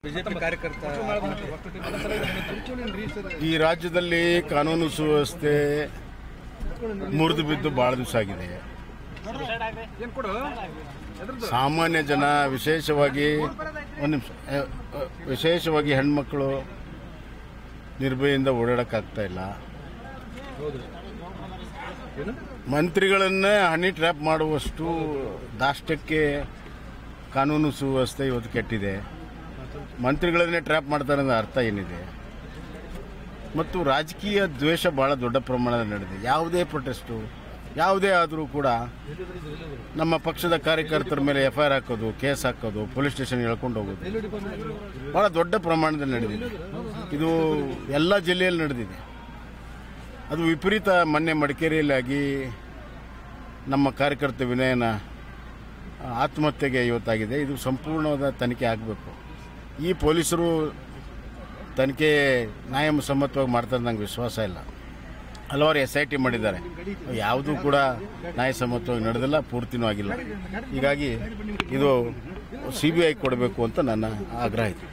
BJP ಕಾರ್ಯಕರ್ತ ಈ ರಾಜ್ಯದಲ್ಲಿ ಕಾನೂನು ಸುವ್ಯವಸ್ಥೆ ಮುರಿದು ಬಿದ್ದು ಬಹಳ ದಿವಸ ಆಗಿದೆ. ಸಾಮಾನ್ಯ ಜನ ವಿಶೇಷವಾಗಿ ಹೆಣ್ಮಕ್ಳು ನಿರ್ಭಯಿಂದ ಓಡಾಡಕ್ಕಾಗ್ತಾ ಇಲ್ಲ. ಮಂತ್ರಿಗಳನ್ನೇ ಹನಿ ಟ್ರ್ಯಾಪ್ ಮಾಡುವಷ್ಟು ದಾಷ್ಟ್ಯಕ್ಕೆ ಕಾನೂನು ಸುವ್ಯವಸ್ಥೆ ಇವತ್ತು ಕೆಟ್ಟಿದೆ. ಮಂತ್ರಿಗಳನ್ನೇ ಟ್ರ್ಯಾಪ್ ಮಾಡ್ತಾರೆ ಅನ್ನೋ ಅರ್ಥ ಏನಿದೆ? ಮತ್ತು ರಾಜಕೀಯ ದ್ವೇಷ ಬಹಳ ದೊಡ್ಡ ಪ್ರಮಾಣದಲ್ಲಿ ನಡೆದಿದೆ. ಯಾವುದೇ ಪ್ರೊಟೆಸ್ಟು ಯಾವುದೇ ಆದರೂ ಕೂಡ ನಮ್ಮ ಪಕ್ಷದ ಕಾರ್ಯಕರ್ತರ ಮೇಲೆ FIR ಹಾಕೋದು, ಕೇಸ್ ಹಾಕೋದು, ಪೊಲೀಸ್ ಸ್ಟೇಷನ್ ಹೇಳ್ಕೊಂಡು ಹೋಗೋದು ಬಹಳ ದೊಡ್ಡ ಪ್ರಮಾಣದಲ್ಲಿ ನಡೆದಿದೆ. ಇದು ಎಲ್ಲ ಜಿಲ್ಲೆಯಲ್ಲಿ ನಡೆದಿದೆ. ಅದು ವಿಪರೀತ. ಮೊನ್ನೆ ಮಡಿಕೇರಿಯಲ್ಲಾಗಿ ನಮ್ಮ ಕಾರ್ಯಕರ್ತ ವಿನಯನ ಆತ್ಮಹತ್ಯೆಗೆ ಇವತ್ತಾಗಿದೆ. ಇದು ಸಂಪೂರ್ಣವಾದ ತನಿಖೆ ಆಗಬೇಕು. ಈ ಪೊಲೀಸರು ತನಿಖೆ ನ್ಯಾಯಸಮ್ಮತವಾಗಿ ಮಾಡ್ತಾರೆ ನಂಗೆ ವಿಶ್ವಾಸ ಇಲ್ಲ. ಹಲವಾರು SIT ಮಾಡಿದ್ದಾರೆ, ಯಾವುದೂ ಕೂಡ ನ್ಯಾಯಸಮ್ಮತವಾಗಿ ನಡೆದಿಲ್ಲ, ಪೂರ್ತಿನೂ ಆಗಿಲ್ಲ. ಹೀಗಾಗಿ ಇದು CBI ಕೊಡಬೇಕು ಅಂತ ನನ್ನ ಆಗ್ರಹ ಇದೆ.